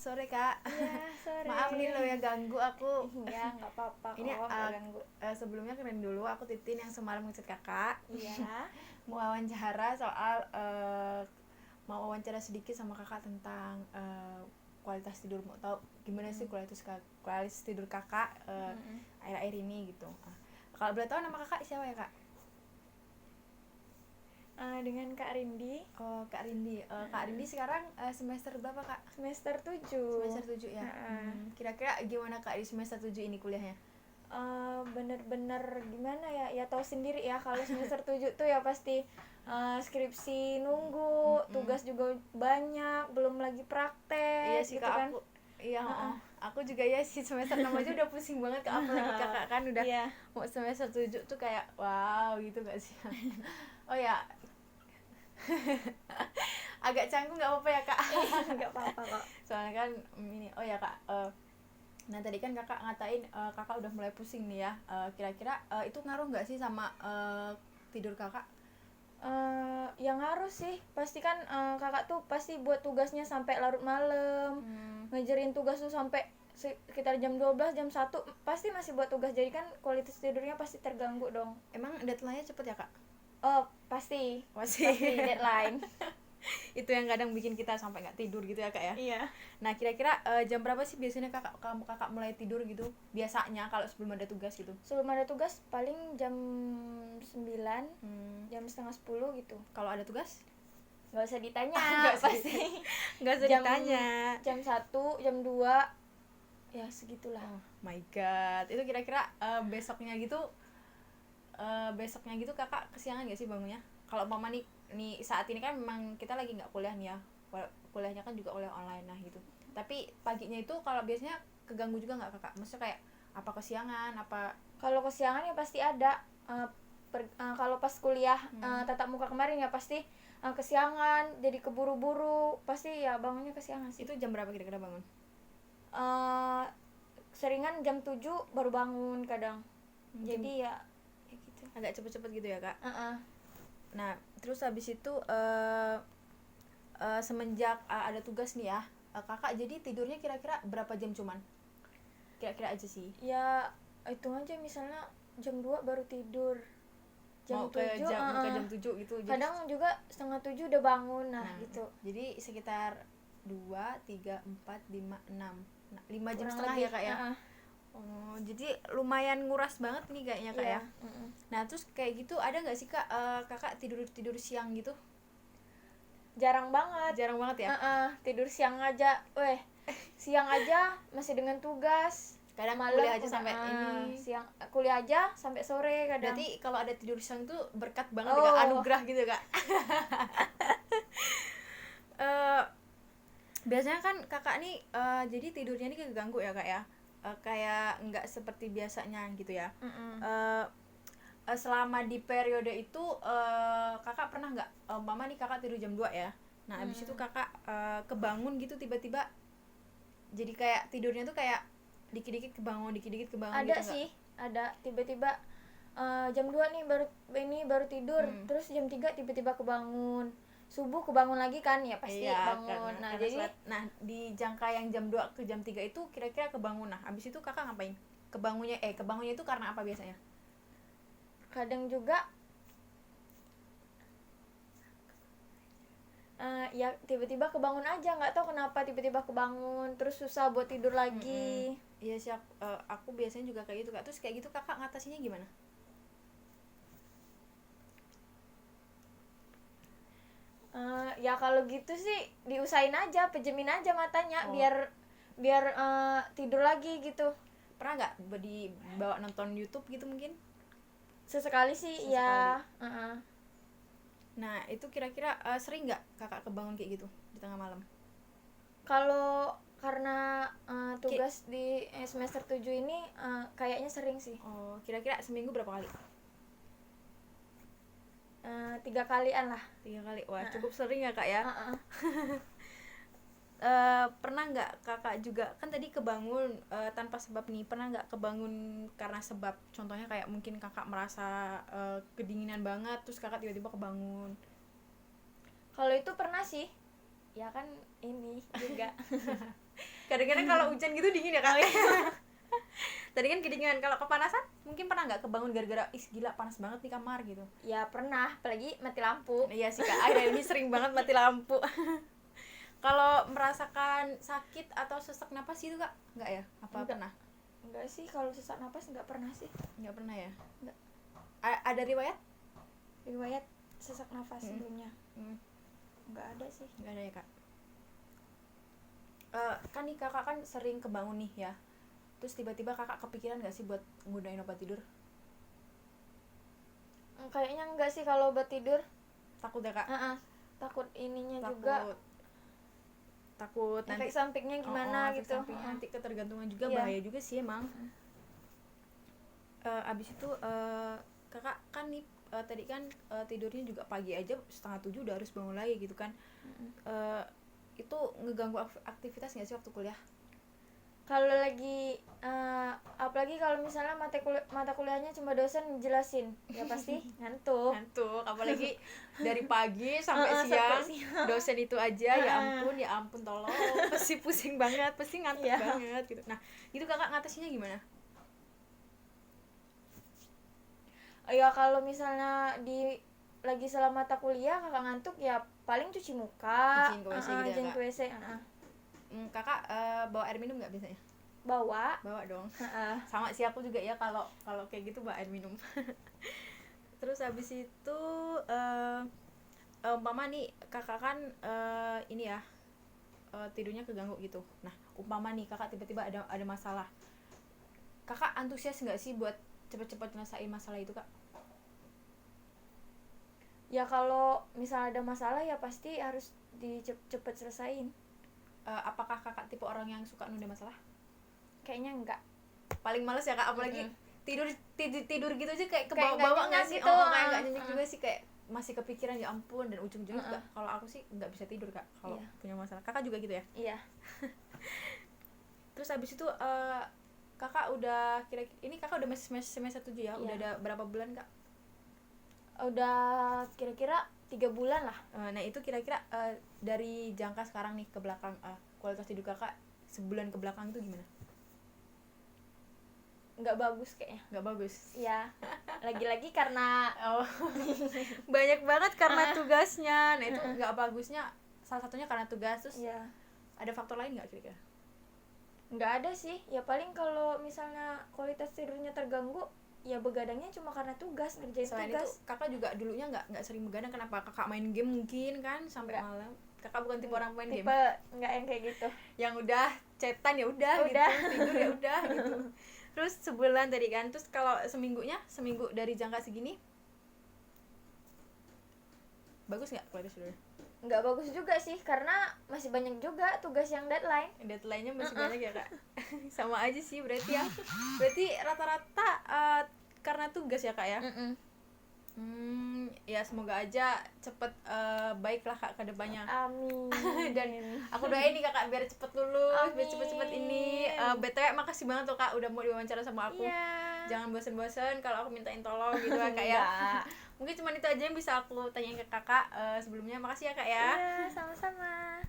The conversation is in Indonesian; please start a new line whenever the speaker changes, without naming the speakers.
sore Kak.
Iya, sore.
Maaf nih lo ya ganggu aku.
Iya, nggak apa-apa kok,
Ini
nggak ganggu.
sebelumnya kenalin dulu, aku Titin yang semalam ngechat Kakak.
Iya.
Mau wawancara soal mau wawancara sedikit sama Kakak tentang kualitas tidur. Mau tahu gimana sih kualitas tidur Kakak akhir-akhir ini gitu. Kalau boleh tahu nama Kakak siapa ya Kak?
Dengan Kak Rindi.
Oh, Kak Rindi. Kak Rindi sekarang semester berapa Kak?
Semester 7.
Semester 7 ya. Kira-kira gimana Kak di semester 7 ini kuliahnya?
Bener-bener gimana ya? Ya tahu sendiri ya kalau semester 7 tuh ya pasti skripsi nunggu, tugas juga banyak, belum lagi praktek.
Iya sih
gitu
Kak,
kan.
iya, aku juga ya sih semester 6 aja udah pusing banget Kak, apalagi Kakak kan udah
Iya.
mau semester 7 tuh kayak wow gitu gak sih? Oh ya, agak canggung nggak apa-apa ya Kak?
Nggak apa-apa kok.
Soalnya kan ini, oh ya Kak, nah tadi kan Kakak ngatain Kakak udah mulai pusing nih ya, kira-kira itu ngaruh nggak sih sama tidur Kakak?
Ya ngaruh sih, pasti kan kakak tuh pasti buat tugasnya sampai larut malam, ngejarin tugas tuh sampai sekitar jam 12, jam 1 pasti masih buat tugas, jadi kan kualitas tidurnya pasti terganggu dong.
Emang deadline-nya cepet ya Kak?
Oh pasti deadline.
Itu yang kadang bikin kita sampai nggak tidur gitu ya Kak ya.
Iya.
Nah kira-kira jam berapa sih biasanya kakak mulai tidur gitu biasanya kalau sebelum ada tugas gitu?
Sebelum ada tugas paling jam 9, jam setengah 10 gitu.
Kalau ada tugas
Nggak usah ditanya.
pasti nggak usah ditanya.
Jam 1, jam 2 ya segitulah.
Oh my god, itu kira-kira besoknya gitu kakak kesiangan gak sih bangunnya? Kalau mama nih saat ini kan memang kita lagi nggak kuliah nih ya, kuliahnya kan juga kuliah online nah gitu, tapi paginya itu kalau biasanya keganggu juga nggak kakak? Maksudnya kayak apa kesiangan apa?
Kalau kesiangan ya pasti ada. Kalau pas kuliah tatap muka kemarin ya pasti kesiangan, jadi keburu-buru, pasti ya bangunnya kesiangan sih.
Itu jam berapa kira-kira bangun?
Seringan jam 7 baru bangun kadang. Jadi ya gitu.
Agak cepet-cepet gitu ya kak. Nah terus habis itu semenjak ada tugas nih ya, kakak jadi tidurnya kira-kira berapa jam cuman? Kira-kira aja sih.
Ya itu aja, misalnya jam 2 baru tidur, jam 7
ke jam 7 gitu.
Kadang juga setengah 7 udah bangun gitu.
Jadi sekitar 2, 3, 4, 5, 6 5 jam
Kurang
setengah
lebih,
ya kak ya. Oh, jadi lumayan nguras banget nih kayaknya kak ya. Nah terus kayak gitu ada nggak sih kak kakak tidur siang gitu?
Jarang banget ya. Tidur siang aja, siang aja masih dengan tugas.
Kadang
malam
kuliah aja sampai ini.
Siang kuliah aja sampai sore kadang.
Berarti kalau ada tidur siang tuh berkat banget ya kak, anugerah gitu kak. Biasanya kan kakak nih jadi tidurnya nih keganggu ya kak ya, kayak nggak seperti biasanya gitu ya. Selama di periode itu kakak pernah nggak mama nih kakak tidur jam 2 ya, nah abis itu kakak kebangun gitu tiba-tiba, jadi kayak tidurnya tuh kayak dikit-dikit kebangun
ada gitu sih enggak? Ada tiba-tiba jam 2 nih baru tidur, terus jam 3 tiba-tiba kebangun, subuh kebangun lagi kan ya pasti bangun.
Nah di jangka yang jam 2 ke jam 3 itu kira-kira kebangun, nah abis itu kakak ngapain? Kebangunnya itu karena apa biasanya?
Kadang juga ya tiba-tiba kebangun aja, nggak tahu kenapa tiba-tiba kebangun terus susah buat tidur lagi.
Iya sih, aku biasanya juga kayak gitu kak. Terus kayak gitu kakak ngatasinya gimana?
Ya kalau gitu sih diusahain aja, pejemin aja matanya biar tidur lagi gitu.
Pernah nggak dibawa nonton YouTube gitu mungkin?
Sesekali sih. Ya.
Nah itu kira-kira sering nggak kakak kebangun kayak gitu di tengah malam?
Kalau karena tugas di semester 7 ini kayaknya sering sih.
Oh, kira-kira seminggu berapa kali?
3 kalian lah.
3 kali, wah cukup sering ya kak ya. Pernah nggak kakak juga, kan tadi kebangun tanpa sebab nih, pernah nggak kebangun karena sebab? Contohnya kayak mungkin kakak merasa kedinginan banget terus kakak tiba-tiba kebangun.
Kalau itu pernah sih ya kan, ini juga
Kadang-kadang kalau hujan gitu dingin ya kak. Tadi kan kedinginan, kalau kepanasan mungkin pernah nggak kebangun gara-gara gila panas banget di kamar gitu?
Ya pernah, apalagi mati lampu.
Iya sih kak, akhir ini sering banget mati lampu. Kalau merasakan sakit atau sesak napas gitu kak, nggak ya? Apa
Enggak.
pernah?
Enggak sih, kalau sesak napas enggak pernah sih.
Nggak pernah ya?
Nggak.
Ada riwayat?
Riwayat sesak nafas sebelumnya enggak ada sih.
Nggak ada ya kak. Kan nih kakak kan sering kebangun nih ya, terus tiba-tiba kakak kepikiran nggak sih buat nggunain obat tidur?
Kayaknya enggak sih kalau obat tidur.
Takut ya kak?
Takut ininya
Takut
juga,
takut nanti
efek sampingnya gimana
efek
gitu.
sampingnya nanti ketergantungan juga.
Iya.
Bahaya juga sih emang. Abis itu kakak kan nih tadi kan tidurnya juga pagi aja 6:30 udah harus bangun lagi gitu kan. Itu ngeganggu aktivitas nggak sih waktu kuliah?
Kalau lagi apalagi kalau misalnya mata kuliahnya cuma dosen jelasin, ya pasti ngantuk.
Ngantuk, apalagi dari pagi sampai
Sampai
siang dosen itu aja. Ya ampun tolong, pasti pusing banget, pasti ngantuk
Iya.
banget gitu. Nah itu kakak ngatasinnya gimana?
Ya kalau misalnya lagi selama mata kuliah kakak ngantuk, ya paling cuci muka,
Izin ke WC gitu ya,
izin
Kak?
ke WC.
Kakak bawa air minum nggak biasanya?
Bawa.
Bawa dong. Sama sih aku juga ya, kalau kayak gitu bawa air minum. Terus habis itu umpama nih kakak kan ini ya tidurnya keganggu gitu. Nah umpama nih kakak tiba-tiba ada masalah, kakak antusias nggak sih buat cepet-cepet nyelesain masalah itu kak?
Ya kalau misalnya ada masalah ya pasti harus cepet selesain.
Apakah kakak tipe orang yang suka nunda masalah?
Kayaknya enggak.
Paling males ya kak, apalagi tidur gitu aja kayak
Kayak
kebawa-bawa
nggak
nggak sih?
nyenyak gitu.
Kayak nggak nyenyak juga sih, kayak masih kepikiran ya ampun, dan ujung-ujungnya juga kalau aku sih nggak bisa tidur kak kalau
Iya.
punya masalah. Kakak juga gitu ya?
Iya.
Terus habis itu kakak udah ini kakak udah semester 7 ya? Udah
Iya.
ada berapa bulan kak?
Udah kira-kira 3 bulan lah.
Nah itu kira-kira dari jangka sekarang nih ke belakang, kualitas tidur kakak sebulan ke belakang itu gimana?
Nggak bagus kayaknya.
Nggak bagus?
Iya. Lagi-lagi karena
Banyak banget karena tugasnya. Nah itu nggak bagusnya salah satunya karena tugas. Terus
iya.
ada faktor lain nggak kira-kira?
Nggak ada sih. Ya paling kalau misalnya kualitas tidurnya terganggu, ya begadangnya cuma karena tugas, ngerjain
Selain
tugas.
itu kakak juga dulunya nggak sering begadang. Kenapa? Kakak main game mungkin kan sampai
Nggak.
malam. Kakak bukan tipe orang main game
Tipe nggak yang kayak gitu.
yang udah cetan ya udah gitu,
Udah.
tidur ya udah gitu. Terus sebulan tadi kan, terus kalau seminggu dari jangka segini bagus nggak kualitas tidurnya?
Nggak bagus juga sih, karena masih banyak juga tugas yang deadline.
Deadline-nya masih banyak ya kak. Sama aja sih berarti ya. Berarti rata-rata karena tugas ya kak ya. Ya semoga aja cepet baiklah kak ke depannya.
Amin.
Dan aku doain nih kakak biar cepet lulus, biar
Amin.
cepet-cepet ini. BTW makasih banget tuh kak udah mau diwawancara sama aku.
Iya.
Jangan bosen-bosen kalau aku mintain tolong gitu ya kak ya. Mungkin cuma itu aja yang bisa aku tanyain ke kakak sebelumnya. Makasih ya kak ya.
Iya, sama-sama.